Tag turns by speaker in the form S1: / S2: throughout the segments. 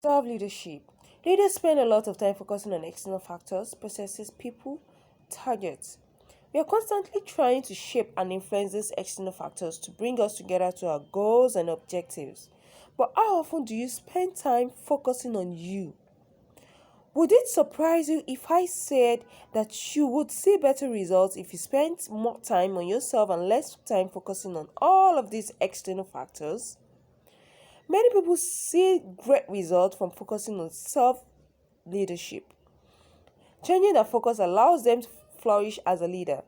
S1: Self leadership. Leaders spend a lot of time focusing on external factors, processes, people, targets. We are constantly trying to shape and influence these external factors to bring us together to our goals and objectives. But how often do you spend time focusing on you? Would it surprise you if I said that you would see better results if you spent more time on yourself and less time focusing on all of these external factors? Many people see great results from focusing on self leadership. Changing their focus allows them to flourish as a leader,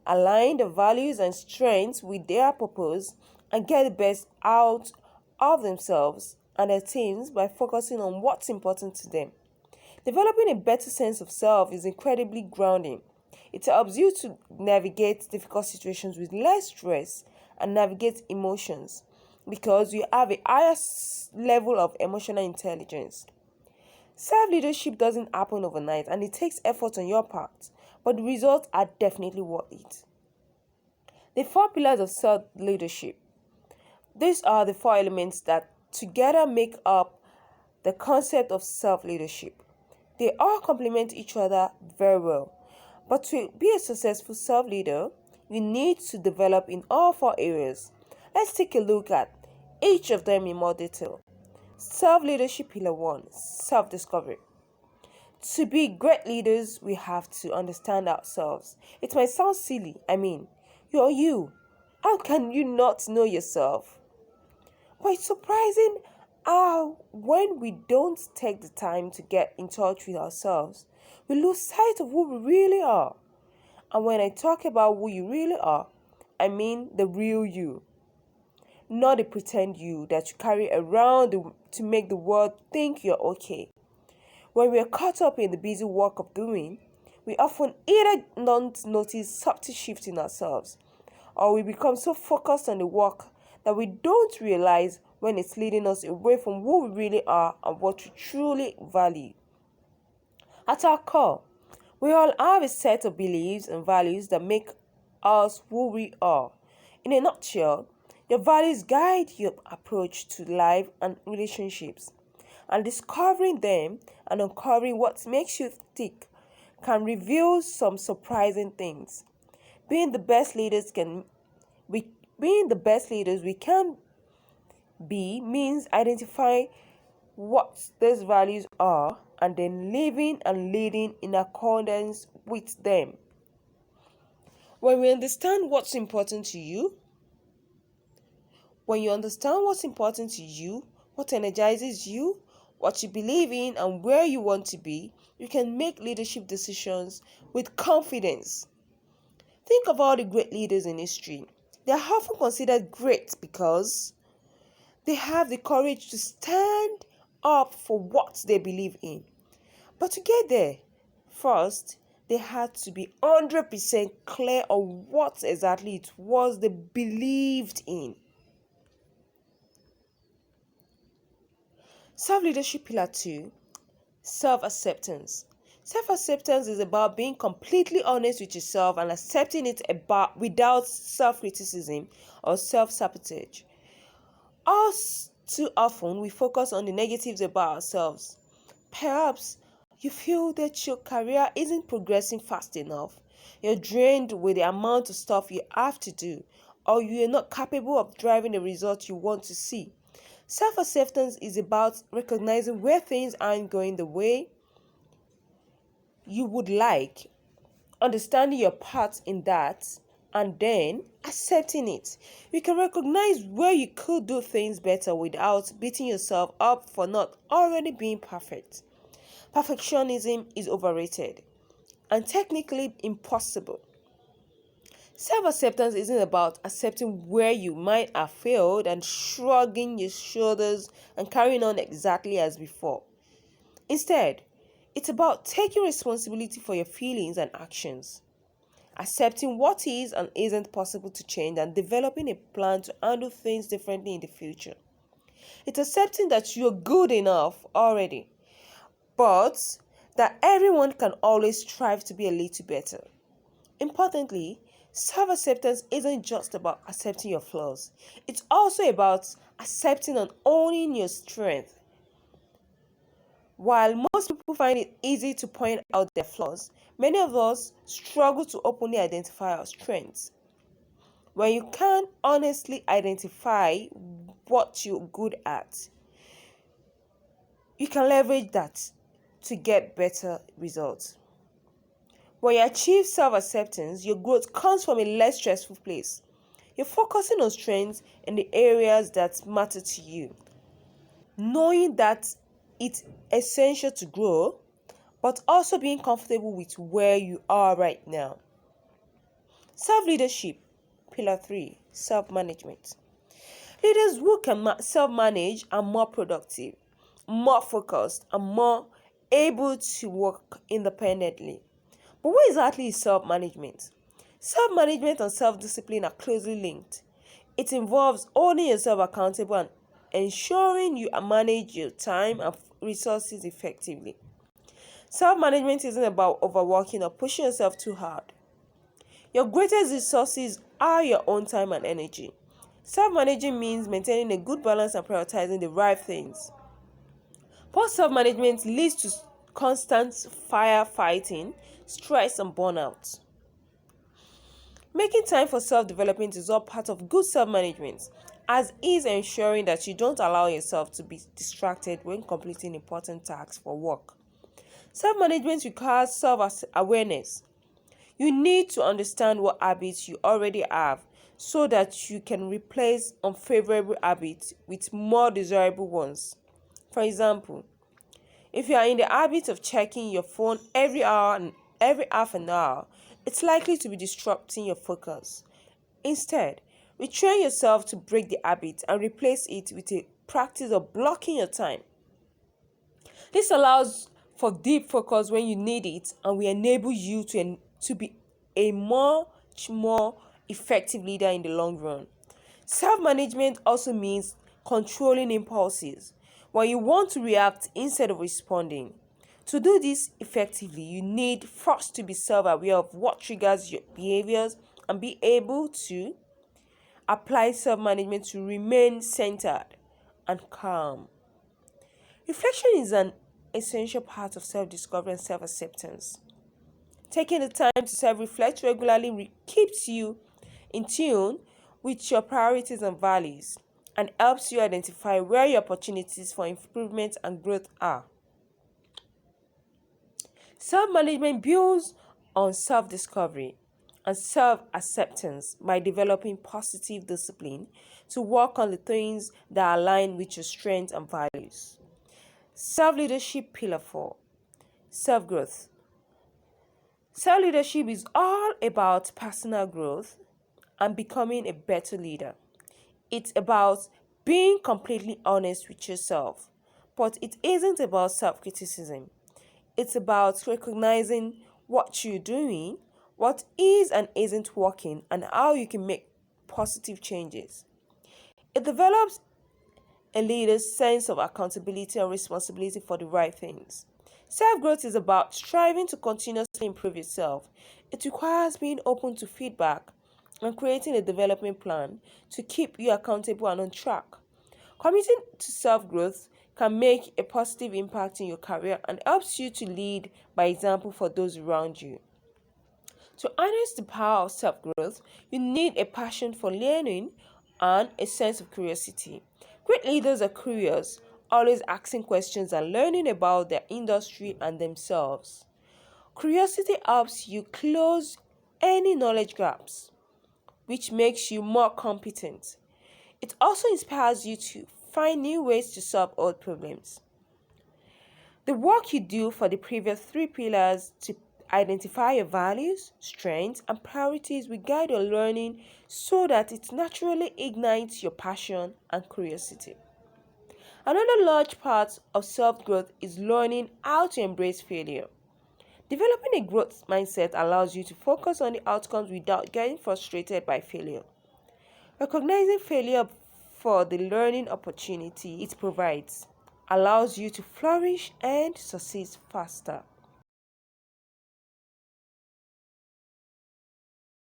S1: align their values and strengths with their purpose, and get the best out of themselves and their teams by focusing on what's important to them. Developing a better sense of self is incredibly grounding. It helps you to navigate difficult situations with less stress and navigate emotions because you have a higher level of emotional intelligence. Self leadership doesn't happen overnight and it takes effort on your part, but the results are definitely worth it. The four pillars of self leadership. These are the four elements that together make up the concept of self leadership. They all complement each other very well. But to be a successful self leader, you need to develop in all four areas. Let's take a look at each of them in more detail. Self leadership pillar 1, self discovery. To be great leaders, we have to understand ourselves. It might sound silly. You're you. How can you not know yourself? But it's surprising how, when we don't take the time to get in touch with ourselves, we lose sight of who we really are. And when I talk about who you really are, I mean the real you, not the pretend you that you carry around to make the world think you're okay. When we are caught up in the busy work of doing, we often either don't notice subtle shifts in ourselves, or we become so focused on the work that we don't realize when it's leading us away from who we really are and what we truly value. At our core, we all have a set of beliefs and values that make us who we are. In a nutshell, your values guide your approach to life and relationships. And discovering them and uncovering what makes you tick can reveal some surprising things. Being the best leaders can we being the best leaders we can be means identifying what these values are and then living and leading in accordance with them. When we understand what's important to you, when you understand what's important to you, what energizes you, what you believe in, and where you want to be, you can make leadership decisions with confidence. Think of all the great leaders in history. They are often considered great because they have the courage to stand up for what they believe in. But to get there, first, they had to be 100% clear on what exactly it was they believed in. Self leadership pillar 2, self acceptance. Self acceptance is about being completely honest with yourself and accepting it about without self criticism or self sabotage. Us too often we focus on the negatives about ourselves. Perhaps you feel that your career isn't progressing fast enough, you're drained with the amount of stuff you have to do, or you're not capable of driving the results you want to see. Self acceptance is about recognizing where things aren't going the way you would like, understanding your part in that, and then accepting it. You can recognize where you could do things better without beating yourself up for not already being perfect. Perfectionism is overrated and technically impossible. Self acceptance isn't about accepting where you might have failed and shrugging your shoulders and carrying on exactly as before. Instead, it's about taking responsibility for your feelings and actions, accepting what is and isn't possible to change, and developing a plan to handle things differently in the future. It's accepting that you're good enough already, but that everyone can always strive to be a little better. Importantly, self acceptance isn't just about accepting your flaws, it's also about accepting and owning your strength. While most people find it easy to point out their flaws, many of us struggle to openly identify our strengths. When you can honestly identify what you're good at, you can leverage that to get better results. When you achieve self acceptance, your growth comes from a less stressful place. You're focusing on strengths in the areas that matter to you, knowing that it's essential to grow, but also being comfortable with where you are right now. Self leadership, pillar 3, self management. Leaders who can self manage are more productive, more focused, and more able to work independently. But what exactly is self management? Self management and self discipline are closely linked. It involves holding yourself accountable and ensuring you manage your time and resources effectively. Self management isn't about overworking or pushing yourself too hard. Your greatest resources are your own time and energy. Self managing means maintaining a good balance and prioritizing the right things. Poor self management leads to constant firefighting, stress, and burnout. Making time for self development is all part of good self management, as is ensuring that you don't allow yourself to be distracted when completing important tasks for work. Self management requires self awareness. You need to understand what habits you already have so that you can replace unfavorable habits with more desirable ones. For example, if you are in the habit of checking your phone every hour and every half an hour, it's likely to be disrupting your focus. Instead, retrain yourself to break the habit and replace it with a practice of blocking your time. This allows for deep focus when you need it and will enable you to be a much more effective leader in the long run. Self management also means controlling impulses when you want to react instead of responding. To do this effectively, you need first to be self aware of what triggers your behaviors and be able to apply self management to remain centered and calm. Reflection is an essential part of self discovery and self acceptance. Taking the time to self reflect regularly keeps you in tune with your priorities and values and helps you identify where your opportunities for improvement and growth are. Self management builds on self discovery and self acceptance by developing positive discipline to work on the things that align with your strengths and values. Self leadership, pillar 4, self growth. Self leadership is all about personal growth and becoming a better leader. It's about being completely honest with yourself, but it isn't about self criticism. It's about recognizing what you're doing, what is and isn't working, and how you can make positive changes. It develops a leader's sense of accountability and responsibility for the right things. Self growth is about striving to continuously improve yourself. It requires being open to feedback and creating a development plan to keep you accountable and on track. Committing to self growth can make a positive impact in your career and helps you to lead by example for those around you. To harness the power of self growth, you need a passion for learning and a sense of curiosity. Great leaders are curious, always asking questions and learning about their industry and themselves. Curiosity helps you close any knowledge gaps, which makes you more competent. It also inspires you to find new ways to solve old problems. The work you do for the previous 3 pillars to identify your values, strengths, and priorities will guide your learning so that it naturally ignites your passion and curiosity. Another large part of self growth is learning how to embrace failure. Developing a growth mindset allows you to focus on the outcomes without getting frustrated by failure. Recognizing failure for the learning opportunity it provides allows you to flourish and succeed faster.